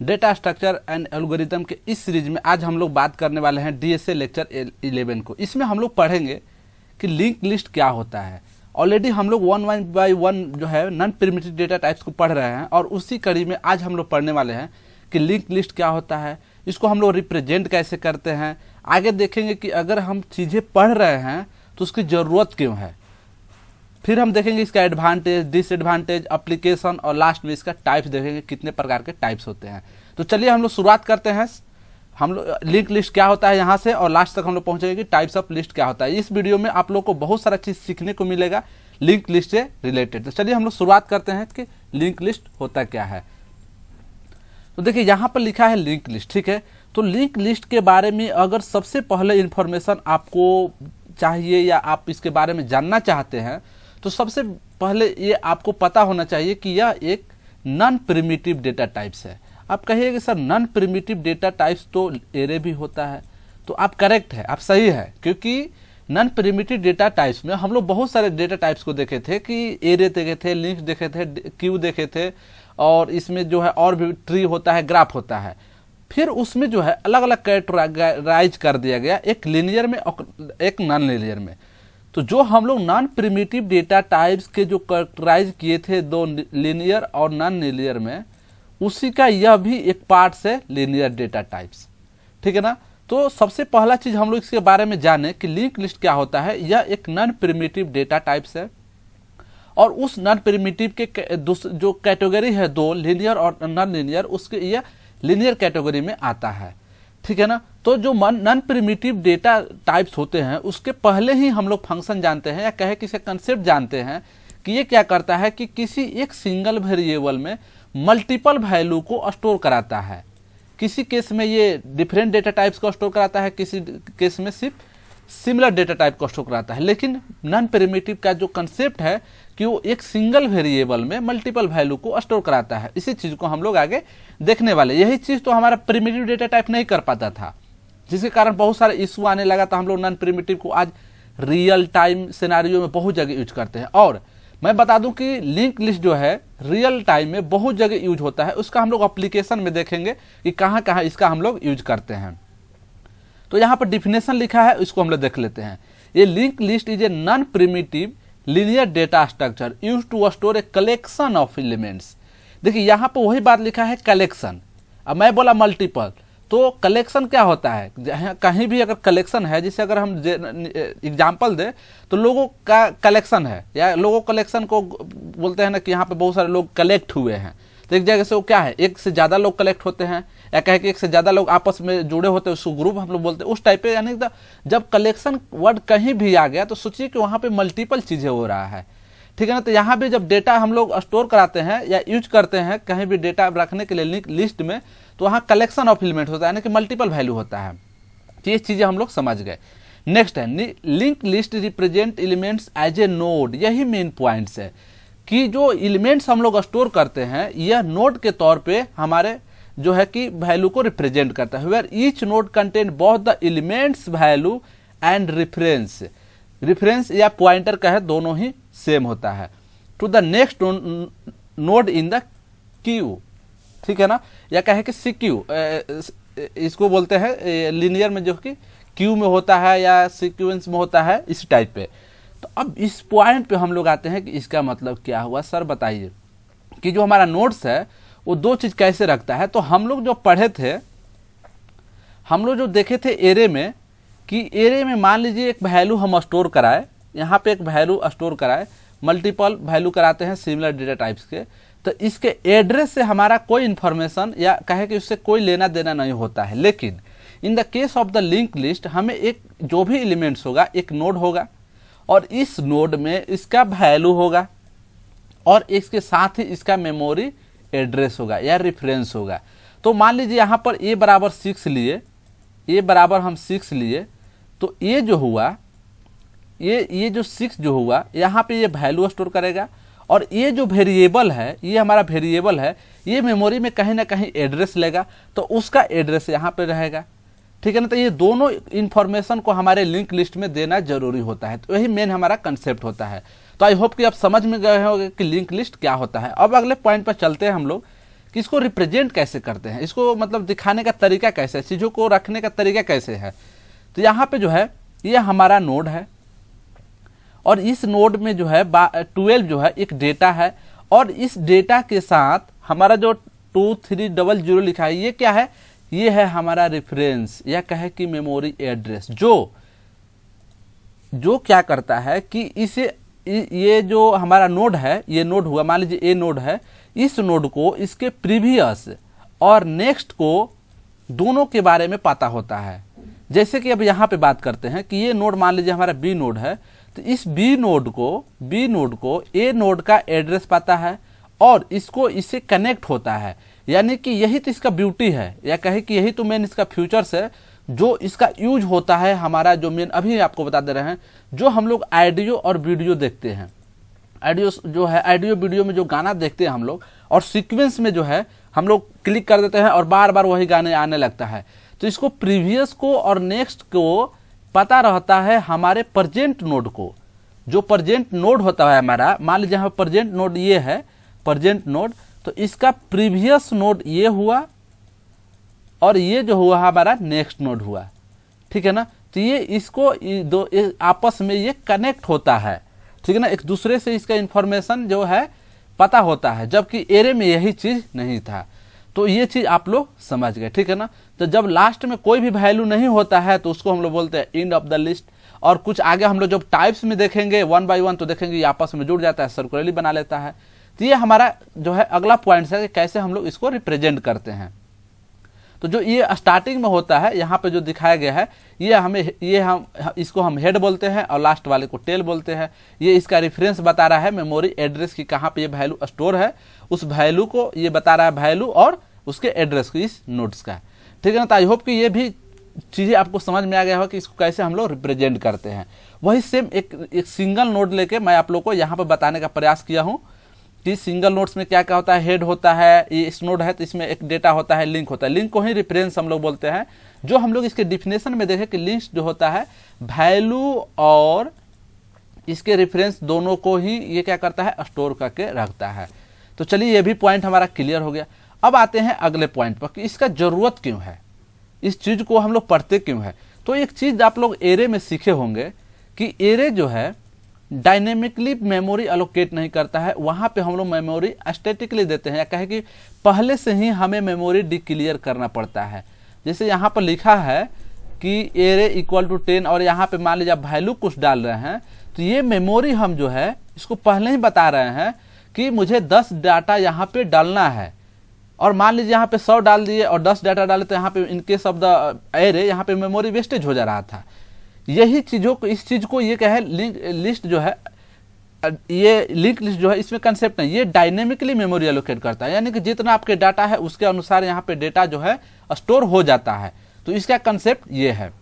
Data structure and algorithm के इस series में आज हम लोग बात करने वाले हैं डीएसए लेक्चर 11 को। इसमें हम लोग पढ़ेंगे कि लिंक लिस्ट क्या होता है। ऑलरेडी हम लोग वन बाय वन जो है नॉन प्रिमिटिव डेटा टाइप्स को पढ़ रहे हैं और उसी कड़ी में आज हम लोग पढ़ने वाले हैं कि लिंक लिस्ट क्या होता है, इसको हम लोग रिप्रेजेंट कैसे करते हैं। आगे देखेंगे कि अगर हम चीज़ें पढ़ रहे हैं तो उसकी ज़रूरत क्यों है। फिर हम देखेंगे इसका एडवांटेज, डिसएडवांटेज, एप्लीकेशन और लास्ट में इसका टाइप्स देखेंगे, कितने प्रकार के टाइप्स होते हैं। तो चलिए हम लोग शुरुआत करते हैं। हम लोग लिंक लिस्ट क्या होता है यहाँ से और लास्ट तक हम लोग पहुँचेंगे कि टाइप्स ऑफ लिस्ट क्या होता है। इस वीडियो में आप लोग को बहुत सारा चीज़ सीखने को मिलेगा लिंक लिस्ट से रिलेटेड। तो चलिए हम लोग शुरुआत करते हैं कि लिंक लिस्ट होता क्या है। तो देखिए यहाँ पर लिखा है लिंक लिस्ट, ठीक है। तो लिंक लिस्ट के बारे में अगर सबसे पहले इंफॉर्मेशन आपको चाहिए या आप इसके बारे में जानना चाहते हैं तो सबसे पहले ये आपको पता होना चाहिए कि यह एक नॉन प्रिमिटिव डेटा टाइप्स है। आप कहिए कि sir non primitive data types तो एरे भी होता है, तो आप करेक्ट है, आप सही है, क्योंकि नॉन प्रिमिटिव डेटा टाइप्स में हम लोग बहुत सारे डेटा टाइप्स को देखे थे कि एरे देखे थे, लिंक्स देखे थे, क्यू देखे थे और इसमें जो है और भी ट्री होता है, ग्राफ होता है। फिर उसमें जो है अलग अलग कैटेगराइज कर दिया गया, एक लीनियर में और एक नॉन लीनियर में। तो जो हम लोग नॉन प्रिमिटिव डेटा टाइप्स के जो कैटेगराइज किए थे दो लीनियर और नॉन लीनियर में, उसी का यह भी एक पार्ट है लीनियर डेटा टाइप्स, ठीक है ना। तो सबसे पहला चीज हम लोग इसके बारे में जाने कि लिंक लिस्ट क्या होता है। यह एक नॉन प्रिमिटिव डेटा टाइप्स है और उस नॉन प्रिमिटिव के जो कैटेगरी है दो लीनियर और नॉन लीनियर, उसके यह लीनियर कैटेगरी में आता है, ठीक है ना। तो जो नॉन प्रिमिटिव डेटा टाइप्स होते हैं उसके पहले ही हम लोग फंक्शन जानते हैं या कहे किसी कंसेप्ट जानते हैं कि ये क्या करता है कि किसी एक सिंगल वेरिएबल में मल्टीपल वैल्यू को स्टोर कराता है। किसी केस में ये डिफरेंट डेटा टाइप्स को स्टोर कराता है, किसी केस में सिर्फ सिमिलर डेटा टाइप को स्टोर कराता है। लेकिन नॉन प्रिमिटिव का जो कंसेप्ट है कि वो एक सिंगल वेरिएबल में मल्टीपल वैल्यू को स्टोर कराता है। इसी चीज को हम लोग आगे देखने वाले। यही चीज तो हमारा प्रिमिटिव डेटा टाइप नहीं कर पाता था, जिसके कारण बहुत सारे इशू आने लगा था। हम लोग नॉन प्रिमिटिव को आज रियल टाइम सिनेरियो में बहुत जगह यूज करते हैं। और मैं बता दूं कि लिंक लिस्ट जो है रियल टाइम में बहुत जगह यूज होता है। उसका हम लोग एप्लीकेशन में देखेंगे कि कहाँ कहाँ इसका हम लोग यूज करते हैं। तो यहाँ पर डिफिनेशन लिखा है, इसको हम लोग देख लेते हैं। ये link list is a non primitive linear data structure use to store a collection of elements. देखिए यहाँ पर वही बात लिखा है कलेक्शन, अब मैं बोला मल्टीपल। तो कलेक्शन क्या होता है, कहीं भी अगर कलेक्शन है, जैसे अगर हम एग्जाम्पल दें तो लोगों का कलेक्शन है या लोगों कलेक्शन को बोलते हैं ना कि यहाँ पे बहुत सारे लोग कलेक्ट हुए हैं। तो एक जगह से वो क्या है, एक से ज़्यादा लोग कलेक्ट होते हैं या कहे कि एक से ज़्यादा लोग आपस में जुड़े होते हैं, उसको ग्रुप हम लोग बोलते हैं, उस टाइप पे। यानी जब कलेक्शन वर्ड कहीं भी आ गया तो सोचिए कि वहाँ पे मल्टीपल चीज़ें हो रहा है, ठीक है ना। तो यहाँ पे जब डेटा हम लोग स्टोर कराते हैं या यूज करते हैं कहीं भी डेटा रखने के लिए लिंक लिस्ट में, तो वहाँ कलेक्शन ऑफ एलिमेंट होता है, यानी कि मल्टीपल वैल्यू होता है। तो ये चीज़ें हम लोग समझ गए। नेक्स्ट है link list represent elements as a node. यही मेन पॉइंट्स है कि जो एलिमेंट्स हम लोग स्टोर करते हैं यह नोड के तौर पे हमारे जो है कि वैल्यू को रिप्रेजेंट करता है। Where each node contain both the elements value and reference. Reference या पॉइंटर का है, दोनों ही सेम होता है, to the next node in the queue, ठीक है ना। या कहे कि सीक्यू, इसको बोलते हैं लीनियर में जो कि क्यू में होता है या सीक्वेंस में होता है, इस टाइप पे। तो अब इस पॉइंट पे हम लोग आते हैं कि इसका मतलब क्या हुआ। सर बताइए कि जो हमारा नोड्स है वो दो चीज कैसे रखता है। तो हम लोग जो पढ़े थे, हम लोग जो देखे थे एरे में, कि एरे में मान लीजिए एक वैल्यू हम स्टोर कराए, यहाँ पे एक वैल्यू स्टोर कराए, मल्टीपल वैल्यू कराते हैं सिमिलर डेटा टाइप्स के। तो इसके एड्रेस से हमारा कोई इन्फॉर्मेशन या कहे कि उससे कोई लेना देना नहीं होता है। लेकिन in the case of the link list हमें एक जो भी एलिमेंट्स होगा, एक नोड होगा और इस नोड में इसका वैल्यू होगा और इसके साथ ही इसका मेमोरी एड्रेस होगा या रेफरेंस होगा। तो मान लीजिए यहाँ पर a बराबर 6 लिए, a बराबर हम 6 लिए, तो ये जो हुआ, ये जो 6 जो हुआ, यहाँ पे ये वैल्यू स्टोर करेगा और ये जो वेरिएबल है, ये हमारा वेरिएबल है, ये मेमोरी में कहीं ना कहीं एड्रेस लेगा, तो उसका एड्रेस यहाँ पे रहेगा, ठीक है ना। तो ये दोनों इन्फॉर्मेशन को हमारे लिंक लिस्ट में देना जरूरी होता है। तो यही मेन हमारा कंसेप्ट होता है। तो आई होप कि आप समझ में गए होंगे कि लिंक लिस्ट क्या होता है। अब अगले पॉइंट पर चलते हैं हम लोग कि इसको रिप्रेजेंट कैसे करते हैं, इसको मतलब दिखाने का तरीका कैसे है, चीज़ों को रखने का तरीका कैसे है। तो यहाँ पे जो है ये हमारा नोड है और इस नोड में जो है 12 जो है एक डेटा है और इस डेटा के साथ हमारा जो 2300 लिखा है ये क्या है, ये है हमारा रेफरेंस या कहे कि मेमोरी एड्रेस, जो क्या करता है कि इसे ये जो हमारा नोड है, ये नोड हुआ, मान लीजिए ए नोड है, इस नोड को इसके प्रीवियस और नेक्स्ट को दोनों के बारे में पता होता है। जैसे कि अब यहाँ पे बात करते हैं कि ये नोड मान लीजिए हमारा बी नोड है, तो इस बी नोड को ए नोड का एड्रेस पता है और इससे कनेक्ट होता है। यानी कि यही तो इसका ब्यूटी है या कहे कि यही तो मेन इसका फ्यूचर्स है, जो इसका यूज होता है हमारा जो मेन, अभी आपको बता दे रहे हैं, जो हम लोग ऑडियो और वीडियो देखते हैं, ऑडियो जो है ऑडियो वीडियो में जो गाना देखते हैं हम लोग और सीक्वेंस में जो है हम लोग क्लिक कर देते हैं और बार बार वही गाने आने लगता है। तो इसको प्रीवियस को और नेक्स्ट को पता रहता है हमारे प्रेजेंट नोड को। जो प्रेजेंट नोड होता है हमारा, मान लीजिए यहाँ प्रेजेंट नोड ये है प्रेजेंट नोड, तो इसका प्रीवियस नोड ये हुआ और ये जो हुआ हमारा नेक्स्ट नोड हुआ, ठीक है ना। तो ये इसको दो आपस में ये कनेक्ट होता है, ठीक है ना, एक दूसरे से इसका इंफॉर्मेशन जो है पता होता है, जबकि एरे में यही चीज नहीं था। तो ये चीज आप लोग समझ गए, ठीक है ना। तो जब लास्ट में कोई भी वैल्यू नहीं होता है तो उसको हम लोग बोलते हैं एंड ऑफ द लिस्ट। और कुछ आगे हम लोग जब टाइप्स में देखेंगे 1 by 1 तो देखेंगे ये आपस में जुड़ जाता है, सर्कुलरली बना लेता है। तो ये हमारा जो है अगला पॉइंट है कि कैसे हम लोग इसको रिप्रेजेंट करते हैं। तो जो ये स्टार्टिंग में होता है यहाँ पे जो दिखाया गया है, हम इसको हम हेड बोलते हैं और लास्ट वाले को टेल बोलते हैं। ये इसका रेफरेंस बता रहा है मेमोरी एड्रेस की, कहाँ पे ये वैल्यू स्टोर है, उस वैल्यू को ये बता रहा है, वैल्यू और उसके एड्रेस को, इस नोट्स का, ठीक है ना। तो आई होप कि ये भी चीज़ें आपको समझ में आ गया हो कि इसको कैसे हम लोग रिप्रेजेंट करते हैं। वही सेम एक सिंगल नोट लेके मैं आप लोग को यहाँ पर बताने का प्रयास किया हूँ कि सिंगल नोट्स में क्या क्या होता है। हेड होता है, ये इस नोड है तो इसमें एक डेटा होता है, लिंक होता है, लिंक को ही रेफरेंस हम लोग बोलते हैं। जो हम लोग इसके डिफिनेशन में देखें कि लिंक्स जो होता है वैल्यू और इसके रेफरेंस दोनों को ही ये क्या करता है, स्टोर करके रखता है। तो चलिए ये भी पॉइंट हमारा क्लियर हो गया। अब आते हैं अगले पॉइंट पर कि इसका जरूरत क्यों है, इस चीज को हम लोग पढ़ते क्यों है। तो एक चीज आप लोग एरे में सीखे होंगे कि एरे जो है डायनेमिकली मेमोरी एलोकेट नहीं करता है, वहां पे हम लोग मेमोरी स्टैटिकली देते हैं, या कहे कि पहले से ही हमें मेमोरी डिक्लेयर करना पड़ता है। जैसे यहाँ पर लिखा है कि एरे इक्वल टू 10 और यहाँ पे मान लीजिए आप वैल्यू कुछ डाल रहे हैं, तो ये मेमोरी हम जो है इसको पहले ही बता रहे हैं कि मुझे 10 डाटा यहाँ पे डालना है। और मान लीजिए यहाँ पे 100 डाल दिए और 10 डाटा डाले तो यहाँ पे इनकेस ऑफ द एरे यहाँ पे मेमोरी वेस्टेज हो जा रहा था। यही चीज़ों को, इस चीज़ को ये कहे लिंक लिस्ट जो है, ये लिंक लिस्ट जो है इसमें कंसेप्ट नहीं, ये डायनेमिकली मेमोरी एलोकेट करता है, यानी कि जितना आपके डाटा है उसके अनुसार यहाँ पे डेटा जो है स्टोर हो जाता है। तो इसका कंसेप्ट ये है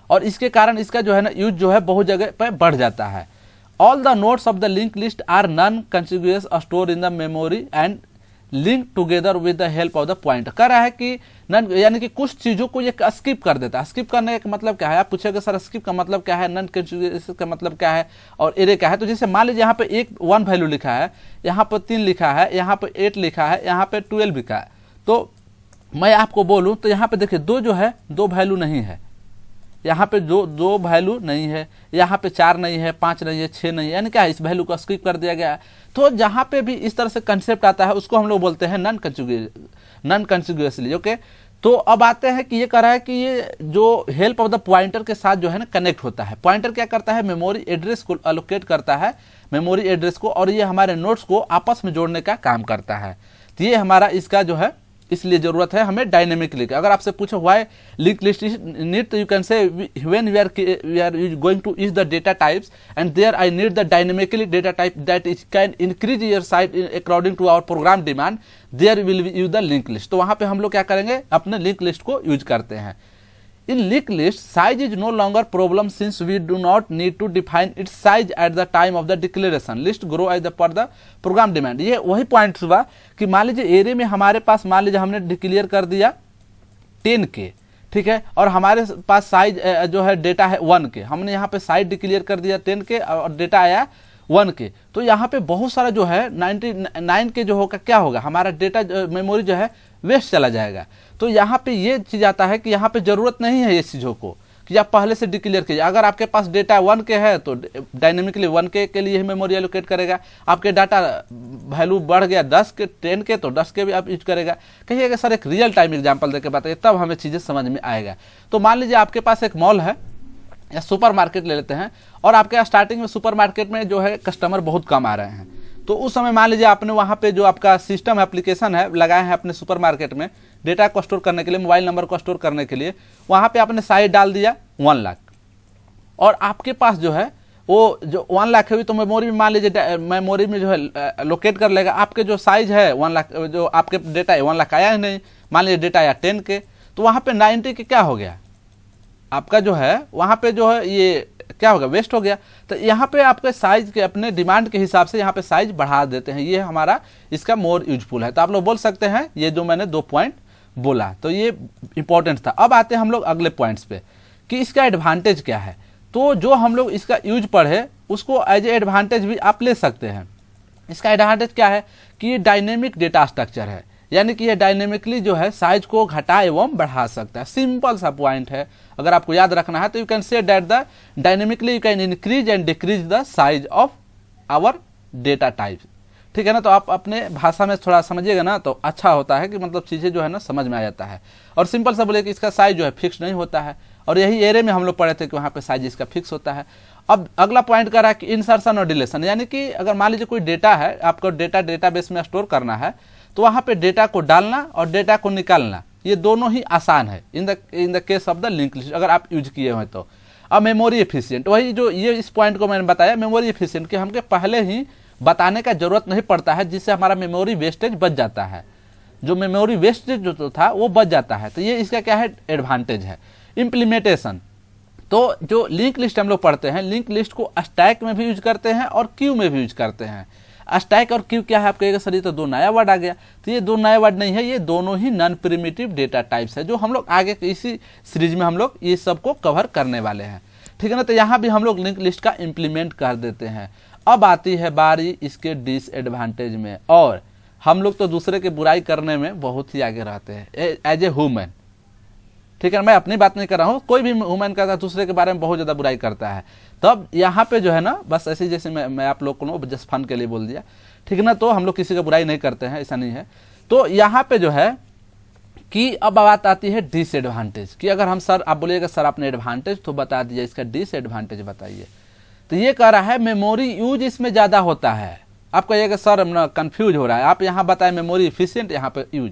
और इसके कारण इसका जो है ना यूज जो है बहुत जगह पर बढ़ जाता है। All the nodes of the link list are non continuous store in the memory and link together with the help of the pointer. कह रहा है कि नन, यानी कि कुछ चीजों को ये स्किप कर देता है। स्किप करने का मतलब क्या है, आप पूछेगा सर स्किप का मतलब क्या है, नन कंटिन्यूअस का मतलब क्या है और एरे क्या है। तो जैसे मान लीजिए यहाँ पे 1 वैल्यू लिखा है, यहाँ पर 3 लिखा है, यहाँ पे 8 लिखा है, यहाँ पे 12 लिखा है, तो मैं आपको बोलूँ तो यहाँ पे देखिए 2 जो है 2 वैल्यू नहीं है, यहाँ पे 2 वैल्यू नहीं है, यहाँ पे 4 नहीं है, 5 नहीं है, 6 नहीं है, यानी क्या है इस वैल्यू को स्किप कर दिया गया है। तो जहाँ पे भी इस तरह से कंसेप्ट आता है उसको हम लोग बोलते हैं नॉन कंटिन्यूअसली। ओके, तो अब आते हैं कि ये कह रहा है कि ये जो हेल्प ऑफ द पॉइंटर के साथ जो है ना कनेक्ट होता है। पॉइंटर क्या करता है, मेमोरी एड्रेस को एलोकेट करता है, मेमोरी एड्रेस को, और ये हमारे नोट्स को आपस में जोड़ने का काम करता है। तो ये हमारा इसका जो है इसलिए जरूरत है हमें डायनेमिकली। अगर आपसे पूछो why link list is need, तो you can say when we are going to use the data types and there I need the dynamically data type that is can increase your size according to our program demand, there will be use the link list. तो वहां पे हम लोग क्या करेंगे, अपने link list को use करते हैं। In linked list, size is no longer problem since we do not need to define its size at the time of the declaration. List grow as per the program demand. ये वही point हुआ कि मान लीजिए array में हमारे पास मान लीजिए हमने डिक्लेयर कर दिया 10 के, ठीक है, और हमारे पास साइज जो है डेटा है 1 के, हमने यहाँ पे साइज डिक्लेयर कर दिया 10 के और डेटा आया 1 के, तो यहाँ पे बहुत सारा जो है 99 के जो होगा क्या होगा, हमारा डेटा मेमोरी जो है वेस्ट चला जाएगा। तो यहाँ पे ये चीज़ आता है कि यहाँ पे ज़रूरत नहीं है इस चीज़ों को कि आप पहले से डिक्लेयर कीजिए। अगर आपके पास डेटा 1 के है तो डायनेमिकली 1 के लिए ही मेमोरी एलोकेट करेगा। आपके डाटा वैल्यू बढ़ गया 10 के 10 के तो 10 के भी आप यूज करेगा। कहिएगा सर एक रियल टाइम एग्जांपल देके बताइए, तब हमें चीज़ें समझ में आएगा। तो मान लीजिए आपके पास एक मॉल है या सुपर मार्केट ले लेते हैं, और आपके स्टार्टिंग में सुपर मार्केट में जो है कस्टमर बहुत कम आ रहे हैं, तो उस समय मान लीजिए आपने वहाँ पे जो आपका सिस्टम एप्लीकेशन है लगाए हैं अपने सुपर मार्केट में डेटा को स्टोर करने के लिए, मोबाइल नंबर को स्टोर करने के लिए, वहाँ पे आपने साइज डाल दिया 1 लाख, और आपके पास जो है वो जो 1 लाख है तो मेमोरी में मान लीजिए मेमोरी में जो है लोकेट कर लेगा आपके जो साइज है 1 लाख, जो आपके डेटा है 1 लाख आया ही नहीं, मान लीजिए डेटा आया 10 के, तो वहाँ पे 90 के क्या हो गया आपका जो है वहाँ पे जो है ये क्या होगा वेस्ट हो गया। तो यहाँ पे आपके साइज के अपने डिमांड के हिसाब से यहाँ पे साइज बढ़ा देते हैं, ये हमारा इसका मोर यूजफुल है। तो आप लोग बोल सकते हैं ये जो मैंने 2 पॉइंट बोला तो ये इंपॉर्टेंट था। अब आते हैं हम लोग अगले पॉइंट्स पे कि इसका एडवांटेज क्या है। तो जो हम लोग इसका यूज पढ़े उसको एज ए एडवांटेज भी आप ले सकते हैं। इसका एडवांटेज क्या है कि ये डायनेमिक डेटा स्ट्रक्चर है, यानी कि ये डायनेमिकली जो है साइज को घटा एवं बढ़ा सकता है। सिंपल सा पॉइंट है, अगर आपको याद रखना है तो you can say that the dynamically you can increase and decrease the size of our data type. ठीक है ना, तो आप अपने भाषा में थोड़ा समझिएगा ना तो अच्छा होता है कि मतलब चीज़ें जो है ना समझ में आ जाता है। और सिंपल सा बोले कि इसका साइज जो है फिक्स नहीं होता है, और यही एरे में हम लोग पढ़े थे कि वहाँ पे साइज इसका फिक्स होता है। अब अगला पॉइंट कर रहा है कि इंसर्शन और डिलीशन, यानी कि अगर मान लीजिए कोई डेटा है आपको डेटाबेस में स्टोर करना है तो वहाँ पे डेटा को डालना और डेटा को निकालना ये दोनों ही आसान है in the case of the link list अगर आप यूज किए हुए तो। अब मेमोरी एफिशिएंट, वही जो ये इस पॉइंट को मैंने बताया मेमोरी एफिशिएंट कि हमके पहले ही बताने का जरूरत नहीं पड़ता है, जिससे हमारा मेमोरी वेस्टेज बच जाता है। जो मेमोरी वेस्टेज जो था वो बच जाता है, तो ये इसका क्या है एडवांटेज है। इम्प्लीमेंटेशन, तो जो लिंक लिस्ट हम लोग पढ़ते हैं लिंक लिस्ट को स्टैक में भी यूज करते हैं और क्यू में भी यूज करते हैं। स्टैक और क्यू क्या है आप कहेगा सर ये तो 2 नया वर्ड आ गया, तो ये 2 नए वर्ड नहीं है, ये दोनों ही नॉन प्रिमिटिव डेटा टाइप्स है जो हम लोग आगे इसी सीरीज में हम लोग ये सबको कवर करने वाले हैं। ठीक है ना, तो यहाँ भी हम लोग लिंक लिस्ट का इम्प्लीमेंट कर देते हैं। अब आती है बारी इसके डिसएडवांटेज में, और हम लोग तो दूसरे की बुराई करने में बहुत ही आगे रहते हैं एज ए ह्यूमन। ठीक है, मैं अपनी बात नहीं कर रहा हूँ, कोई भी ह्यूमन करता है दूसरे के बारे में बहुत ज़्यादा बुराई करता है। तब यहाँ पे जो है ना बस ऐसे जैसे मैं आप लोग को जस्ट फन के लिए बोल दिया, ठीक है ना, तो हम लोग किसी का बुराई नहीं करते हैं, ऐसा नहीं है। तो यहाँ पे जो है कि अब बात आती है डिसएडवांटेज कि अगर हम सर आप बोलिएगा सर आपने एडवांटेज तो बता दिया, इसका डिसएडवांटेज बताइए। तो ये कह रहा है मेमोरी यूज इसमें ज़्यादा होता है। आप कहिएगा सर हम कंफ्यूज हो रहा है, आप यहाँ बताए मेमोरी इफिशियंट यहाँ पे यूज,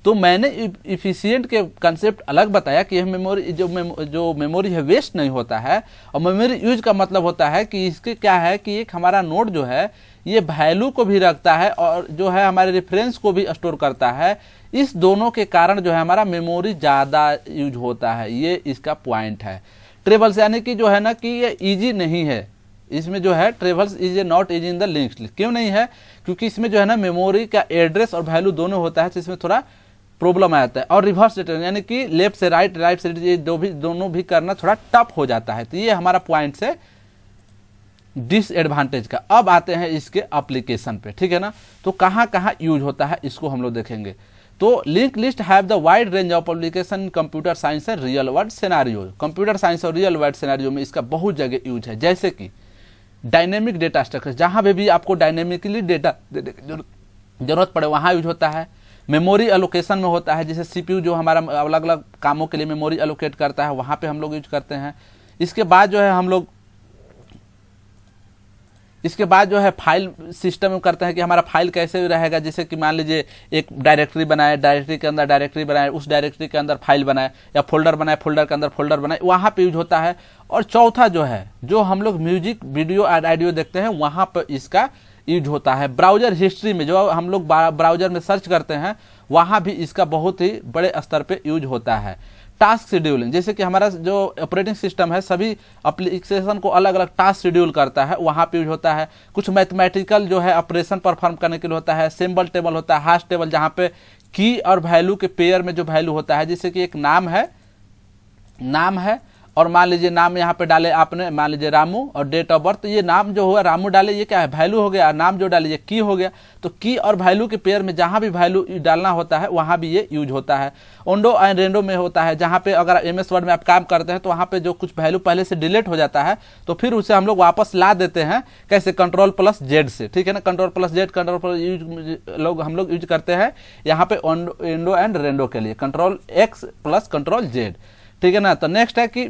तो मैंने इफिशियंट के कंसेप्ट अलग बताया कि यह मेमोरी जो मेमोरी है वेस्ट नहीं होता है, और मेमोरी यूज का मतलब होता है कि इसके क्या है कि एक हमारा नोड जो है ये वैल्यू को भी रखता है और जो है हमारे रेफरेंस को भी स्टोर करता है। इस दोनों के कारण जो है हमारा मेमोरी ज़्यादा यूज होता है, ये इसका पॉइंट है। ट्रेवल्स यानी कि जो है ना कि ये ईजी नहीं है, इसमें जो है travels is a not is in the linked list. क्यों नहीं है, क्योंकि इसमें जो है ना मेमोरी का एड्रेस और वैल्यू दोनों होता है, तो इसमें थोड़ा प्रॉब्लम आ जाता है। और रिवर्स रिटर्न यानी कि लेफ्ट से राइट राइट से ये दोनों भी करना थोड़ा टफ हो जाता है। तो ये हमारा पॉइंट से डिसएडवांटेज का। अब आते हैं इसके एप्लीकेशन पे, ठीक है ना, तो कहाँ कहाँ यूज होता है इसको हम लोग देखेंगे। तो link list have the wide range of application computer science and real world scenario. Computer science और रियल वर्ल्ड सिनेरियो में इसका बहुत जगह यूज है, जैसे कि डायनेमिक डेटा स्ट्रक्चर, जहाँ पे भी आपको डायनेमिकली डेटा देने की जरूरत पड़े वहाँ यूज होता है। मेमोरी एलोकेशन में होता है, जैसे सीपीयू जो हमारा अलग अलग कामों के लिए मेमोरी एलोकेट करता है, वहाँ पे हम लोग यूज करते हैं। इसके बाद जो है हम लोग फाइल सिस्टम करते हैं कि हमारा फाइल कैसे रहेगा, जैसे कि मान लीजिए एक डायरेक्टरी बनाए, डायरेक्टरी के अंदर डायरेक्टरी बनाए, उस डायरेक्टरी के अंदर फाइल बनाए, या फोल्डर बनाए, फोल्डर के अंदर फोल्डर बनाए, वहाँ पे यूज होता है। और चौथा जो है जो हम लोग म्यूजिक वीडियो और ऑडियो देखते हैं वहाँ पर इसका यूज होता है। ब्राउजर हिस्ट्री में जो हम लोग ब्राउजर में सर्च करते हैं वहाँ भी इसका बहुत ही बड़े स्तर पे यूज होता है। टास्क शेड्यूलिंग, जैसे कि हमारा जो ऑपरेटिंग सिस्टम है सभी एप्लीकेशन को अलग अलग टास्क शेड्यूल करता है, वहाँ पे यूज होता है। कुछ मैथमेटिकल जो है ऑपरेशन परफॉर्म करने के लिए होता है। सिंबल टेबल होता है, हैश टेबल, जहाँ पे की और वैल्यू के पेयर में जो वैल्यू होता है, जैसे कि एक नाम है और मान लीजिए नाम यहाँ पे डाले आपने, मान लीजिए रामू, और डेट ऑफ बर्थ, तो ये नाम जो हुआ रामू डाले, ये क्या है, वैल्यू हो गया, नाम जो डाले ये की हो गया। तो की और वैल्यू के पेयर में जहाँ भी वैल्यू डालना होता है वहाँ भी ये यूज होता है। ओंडो एंड रेंडो में होता है, जहाँ पे अगर MS वर्ड में आप काम करते हैं तो वहाँ पे जो कुछ वैल्यू पहले से डिलीट हो जाता है तो फिर उसे हम लोग वापस ला देते हैं, कैसे, Ctrl+Z से, ठीक है ना। Ctrl+Z, Ctrl+ लोग हम लोग यूज करते हैं यहाँ पे ओंडो एंड रेंडो के लिए, Ctrl+X + Ctrl+Z, ठीक है ना। तो नेक्स्ट है कि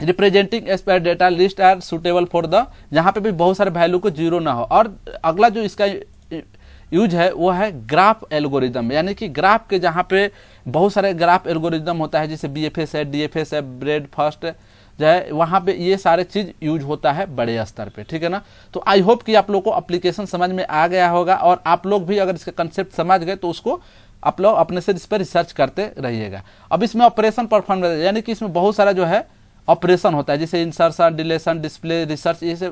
representing sparse data list are suitable for the, जहाँ पे भी बहुत सारे वैल्यू को जीरो ना हो। और अगला जो इसका यूज है वो है ग्राफ एल्गोरिदम, यानी कि ग्राफ के जहाँ पे बहुत सारे ग्राफ एल्गोरिदम होता है, जैसे BFS है, DFS है, ब्रेड फर्स्ट जो है, वहाँ पे ये सारे चीज़ यूज होता है बड़े स्तर पे, ठीक है ना। तो आई होप कि आप लोग को एप्लीकेशन समझ में आ गया होगा, और आप लोग भी अगर इसका कंसेप्ट समझ गए तो उसको आप लोग अपने से इस पर रिसर्च करते रहिएगा। अब इसमें ऑपरेशन परफॉर्म, यानी कि इसमें बहुत सारा जो है ऑपरेशन होता है, जैसे इंसर्शन, डिलीशन, डिस्प्ले, रिसर्च, ये से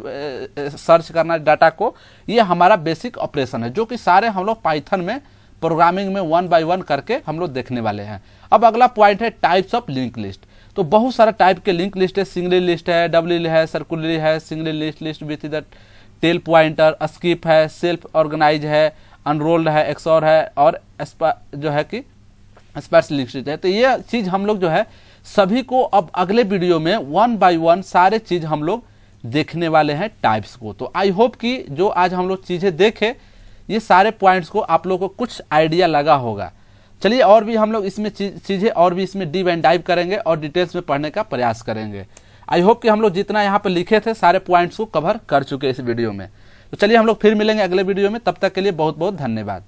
सर्च करना डाटा को, ये हमारा बेसिक ऑपरेशन है, जो कि सारे हम लोग पाइथन में प्रोग्रामिंग में 1 बाय 1 करके हम लोग देखने वाले हैं। अब अगला पॉइंट है टाइप्स ऑफ लिंक लिस्ट। तो बहुत सारा टाइप के लिंक लिस्ट है, सिंगल लिस्ट है, डबल है, सर्कुलर है, single list, list with the tail pointer, skip है, सेल्फ ऑर्गेनाइज है, अनरोल्ड है, एक्सॉर है, और जो है कि स्पर्श लिस्ट है। तो ये चीज हम लोग जो है सभी को अब अगले वीडियो में 1 बाय 1 सारे चीज हम लोग देखने वाले हैं टाइप्स को। तो आई होप कि जो आज हम लोग चीजें देखे, ये सारे पॉइंट्स को आप लोगों को कुछ आइडिया लगा होगा। चलिए और भी हम लोग इसमें चीजें और भी इसमें डीप एंड डाइव करेंगे और डिटेल्स में पढ़ने का प्रयास करेंगे। आई होप कि हम लोग जितना यहाँ पे लिखे थे सारे पॉइंट्स को कवर कर चुके इस वीडियो में। तो चलिए हम लोग फिर मिलेंगे अगले वीडियो में, तब तक के लिए बहुत बहुत धन्यवाद।